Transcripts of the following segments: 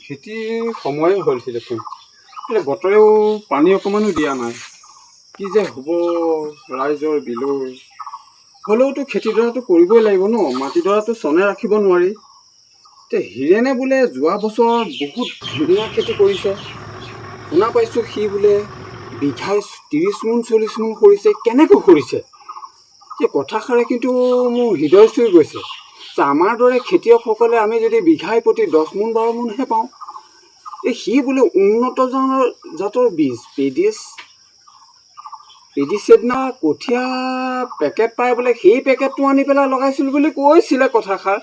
খেতিৰ সময়ে হৈছে দেখোন। বতৰেও পানী অকণমানো দিয়া নাই। কি যে হ'ব ৰাইজৰ বিলৈ। হ'লেওতো খেতিডৰাটো কৰিবই লাগিব ন, মাটিডৰাটো চনে ৰাখিব নোৱাৰি। এতিয়া হীৰেনে বোলে যোৱা বছৰ বহুত ধুনীয়া খেতি কৰিছে। শুনা পাইছোঁ সি বোলে বিঘাই 30 মোন 40 মোন কৰিছে। কেনেকৈ কৰিছে? সেই কথাষাৰে কিন্তু মোৰ হৃদয় চুই গৈছে যে আমাৰ দৰে খেতিয়কসকলে আমি যদি বিঘাই প্ৰতি 10 মোন 12 মোনহে পাওঁ। সি বোলে উন্নত জাতৰ বীজ পেডিচেট না কঠীয়া পেকেট পাই বোলে, সেই পেকেটটো আনি পেলাই লগাইছিল বুলি কৈছিলে কথাষাৰ।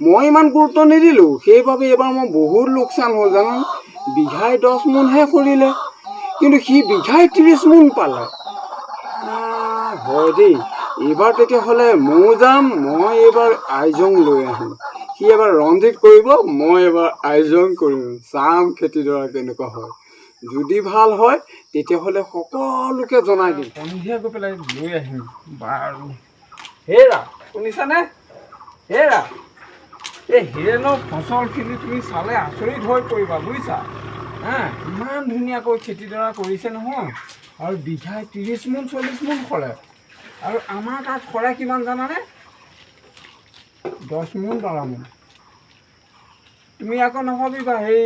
মই ইমান গুৰুত্ব নিদিলোঁ, সেইবাবে এইবাৰ মই বহুত লোকচান হ'ল জানো। বিঘাই 10 মোনহে কৰিলে, কিন্তু সি বিঘাই 30 মোন পালে। হয় দেই, এইবাৰ তেতিয়াহ'লে ময়ো যাম। মই এইবাৰ আইজং লৈ আহিম। সি এবাৰ ৰঞ্জিত কৰিব, মই এবাৰ আইজং কৰিম। চাম খেতিডৰা কেনেকুৱা হয়। যদি ভাল হয় তেতিয়াহ'লে সকলোকে জনাই দিম। সন্ধিয়া গৈ পেলাই লৈ আহিম বাৰু। হেৰা শুনিছানে? হেৰা, এই হীৰেনৰ ফচলখিনি তুমি চালে আচৰিত হৈ পৰিবা বুজিছা। ইমান ধুনীয়াকৈ খেতিডৰা কৰিছে নহয়, আৰু বিঘাই 30 মোন 40 মোন কৰে। আৰু আমাৰ তাত কৰে কিমান জানানে? 10 মোন 12 মোন। তুমি আকৌ নাভাবিবা সেই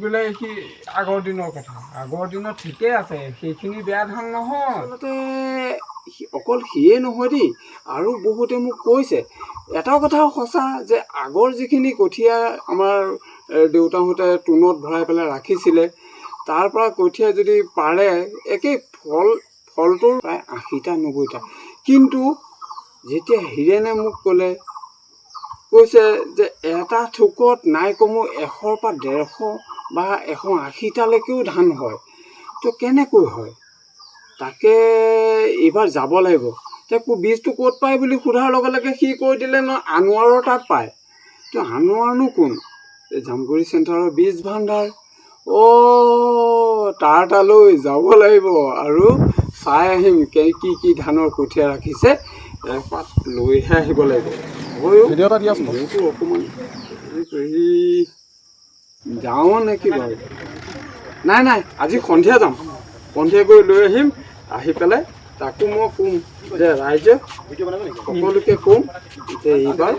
বোলে সি আগৰ দিনৰ কথা। আগৰ দিনত ঠিকেই আছে, সেইখিনি বেয়া ধান নহয়। আচলতে অকল সিয়ে নহয় দেই, আৰু বহুতে মোক কৈছে এটা কথাও সঁচা যে আগৰ যিখিনি কঠীয়া আমাৰ দেউতাহঁতে টুনত ভৰাই পেলাই ৰাখিছিলে, তাৰ পৰা কঠীয়া যদি পাৰে একেই ফলটোৰ প্ৰায় 80টা 90টা। কিন্তু যেতিয়া হীৰেনে মোক কৈছে যে এটা থোকত নাই কমেও 100 পৰা 150 বা 180টালৈকেও ধান হয়। তো কেনেকৈ হয় তাকে এইবাৰ যাব লাগিব। এতিয়া বীজটো ক'ত পায় বুলি সোধাৰ লগে লগে সি কৈ দিলে ন আনোৱাৰৰ তাত পায়। তো আনোৱাৰনো কোন? জামগুৰি চেণ্টাৰৰ বীজ ভাণ্ডাৰ। তাৰ তালৈ যাব লাগিব আৰু চাই আহিম কি ধানৰ কঠীয়া ৰাখিছে। এপাত লৈহে আহিব লাগিব। মোৰতো অকণমান যাওঁ নেকি বাৰু? নাই, আজি সন্ধিয়া যাম। সন্ধিয়া গৈ লৈ আহিম। আহি পেলাই তাকো মই ক'ম যে ৰাইজে সকলোকে ক'ম যে এইবাৰ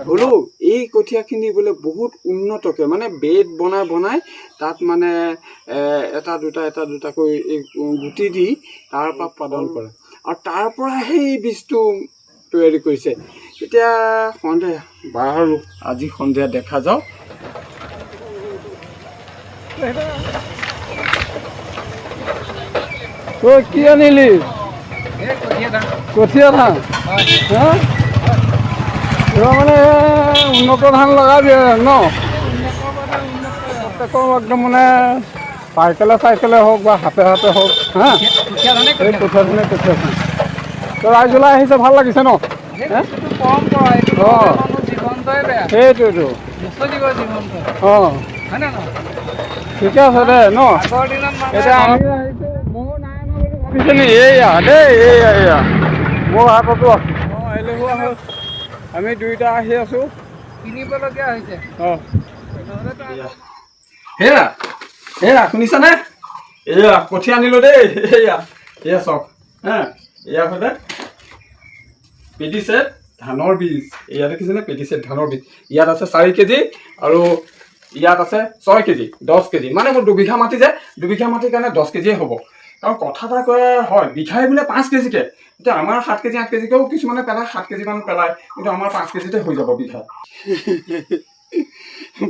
হ'লেও এই কঠীয়াখিনি বোলে বহুত উন্নতকৈ মানে বেড বনাই তাত মানে এটা দুটাকৈ এই গুটি দি তাৰ পৰা পালন কৰে, আৰু তাৰ পৰা সেই বীজটো তৈয়াৰী কৰিছে। এতিয়া সন্ধিয়া বাৰু আজি সন্ধিয়া দেখা যাওক। তই কি আনিলি? কঠীয়া ধান। মানে উন্নত ধান লগাবি ন? একদম মানে চাইকেলে হওক বা হাতে হওক। কঠীয়া ধানে। তো ৰাইজ ওলাই আহিছে, ভাল লাগিছে ন? সেইটোৱেতো। ঠিকে আছে দে ন? এতিয়া আমি আহিছোঁ, ময়ো নাই বুলি ভাবিছে নি? এয়া মোৰ হাততো আছে। এলেহুৱা হ'ল, আমি দুইটা আহি আছোঁ, কিনিবলগীয়া হৈছে। হেৰা শুনিছানে? এয়া কঠীয়া আনিলোঁ দেই। এয়া চাওক। এয়া হ'লে পেডিচেট ধানৰ বীজ। এয়া দেখিছেনে? পেডিচেট ধানৰ বীজ। ইয়াত আছে 4 কেজি আৰু ইয়াত আছে 6 কেজি, 10 কেজি। মানে মোৰ 2 বিঘা মাটি যে, 2 বিঘা মাটিৰ কাৰণে 10 কেজিয়ে হ'ব। কাৰণ কথা এটা কয় হয়, বিঘাই বোলে 5 কেজিকে। এতিয়া আমাৰ 7 কেজি 8 কেজিকেও কিছুমানে পেলায়, 7 কেজিমান পেলায়, কিন্তু আমাৰ 5 কেজিতে হৈ যাব বিঘা।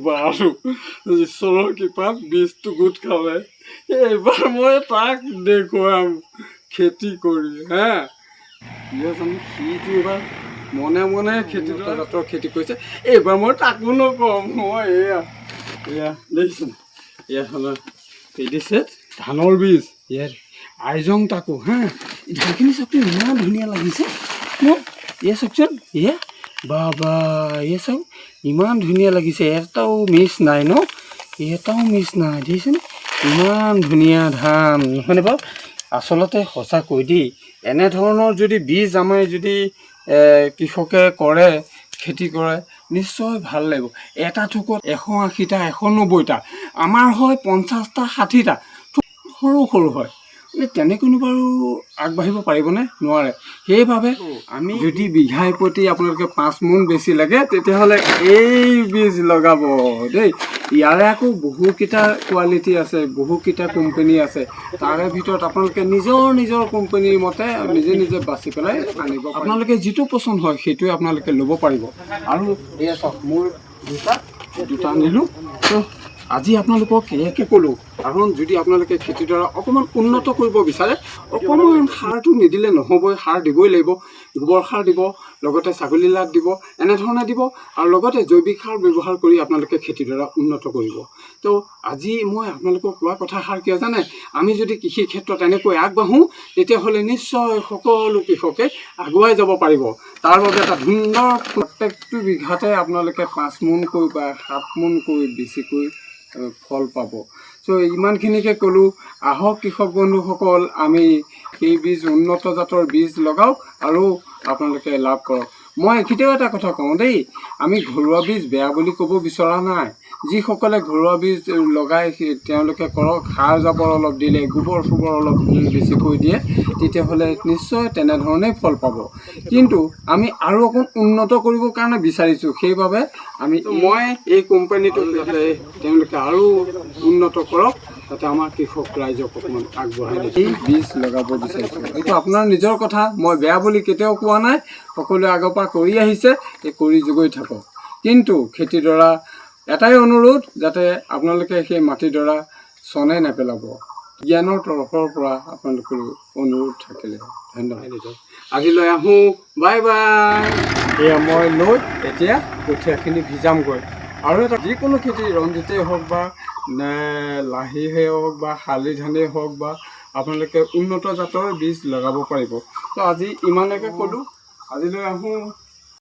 বাৰু ঈশ্বৰৰ কৃপাত বীজটো গোট খালে। এইবাৰ মই তাক দেখুৱাম খেতি কৰি। সিটো এইবাৰ মনে জাতৰ খেতি কৰিছে। এইবাৰ মই তাকো নকওঁ। মই এয়া দেখিছোঁ, এয়া পেডিচেট ধানৰ বীজ। ইয়াত আইজং তাকো ধানখিনি চাওকচোন, ইমান ধুনীয়া লাগিছে ন? এয়া চাওকচোন, বাবা চাওক ইমান ধুনীয়া লাগিছে। এটাও মিছ নাই ন? এটাও মিছ নাই, দেখিছেনে? ইমান ধুনীয়া ধান নহয়নে বাৰু? আচলতে সঁচাকৈ দেই, এনেধৰণৰ যদি বীজ আমাৰ যদি কৃষকে কৰে, খেতি কৰে, নিশ্চয় ভাল লাগিব। এটা থোকত 180টা 190টা, আমাৰ হয় 50টা 60টা, সৰু সৰু হয়। তেনেকৈনো বাৰু আগবাঢ়িব পাৰিবনে? নোৱাৰে। সেইবাবে আমি যদি বিঘাই প্ৰতি আপোনালোকে 5 মোন বেছি লাগে তেতিয়াহ'লে এই বীজ লগাব দেই। ইয়াৰে আকৌ বহুকেইটা কোৱালিটি আছে, বহুকেইটা কোম্পানী আছে। তাৰে ভিতৰত আপোনালোকে নিজৰ কোম্পানীৰ মতে নিজে নিজে বাছি পেলাই আনিব। আপোনালোকে যিটো পচন্দ হয় সেইটোৱে আপোনালোকে ল'ব পাৰিব। আৰু এয়া চাওক, মোৰ দুটা আনিলোঁ। তো আজি আপোনালোকক এয়াকে ক'লোঁ, কাৰণ যদি আপোনালোকে খেতিডৰা অকণমান উন্নত কৰিব বিচাৰে, অকণমান সাৰটো নিদিলে নহ'বই, সাৰ দিবই লাগিব। গোবৰ সাৰ দিব, লগতে ছাগলী লাদ দিব, এনেধৰণে দিব, আৰু লগতে জৈৱিক সাৰ ব্যৱহাৰ কৰি আপোনালোকে খেতিডৰা উন্নত কৰিব। তো আজি মই আপোনালোকক কোৱা কথাষাৰ কিয় জানে, আমি যদি কৃষি ক্ষেত্ৰত এনেকৈ আগবাঢ়োঁ তেতিয়াহ'লে নিশ্চয় সকলো কৃষকে আগুৱাই যাব পাৰিব। তাৰ বাবে এটা সুন্দৰ প্ৰত্যেকটো বিঘাতে আপোনালোকে 5 মোনকৈ বা 7 মোনকৈ বেছিকৈ ফল পাব। চ' ইমানখিনিকে ক'লোঁ। আহক কৃষক বন্ধুসকল, আমি সেই বীজ উন্নত জাতৰ বীজ লগাওঁ আৰু আপোনালোকে লাভ কৰক। মই এইখিনিও এটা কথা কওঁ দেই, আমি ঘৰুৱা বীজ বেয়া বুলি ক'ব বিচৰা নাই। যিসকলে ঘৰুৱা বীজ লগাই তেওঁলোকে কৰক, সাৰ জাবৰ অলপ দিলে, গোবৰ চোবৰ অলপ বেছিকৈ দিয়ে, তেতিয়াহ'লে নিশ্চয় তেনেধৰণেই ফল পাব। কিন্তু আমি আৰু অকণ উন্নত কৰিবৰ কাৰণে বিচাৰিছোঁ, সেইবাবে মই এই কোম্পানীটো যাতে তেওঁলোকে আৰু উন্নত কৰক, যাতে আমাৰ কৃষক ৰাইজক অকণমান আগবঢ়াই দিয়ে, এই বীজ লগাব বিচাৰিছোঁ। এইটো আপোনাৰ নিজৰ কথা, মই বেয়া বুলি কেতিয়াও কোৱা নাই। সকলোৱে আগৰ পৰা কৰি আহিছে, এই কৰি গৈ থাকক। কিন্তু খেতিডৰা এটাই অনুৰোধ, যাতে আপোনালোকে সেই মাটিডৰা চনে নেপেলাব। জ্ঞানৰ তৰফৰ পৰা আপোনালোকৰ অনুৰোধ থাকিলে ধন্যবাদ। আজিলৈ আহোঁ, বাই বাই। এয়া মই লৈ এতিয়া কঠীয়াখিনি ভিজামগৈ। আৰু এটা যিকোনো খেতি, ৰঞ্জিতেই হওক বা লাহিয়েই হওক বা শালি ধানেই হওক বা আপোনালোকে উন্নত জাতৰ বীজ লগাব পাৰিব। তো আজি ইমানলৈকে ক'লোঁ, আজিলৈ আহোঁ।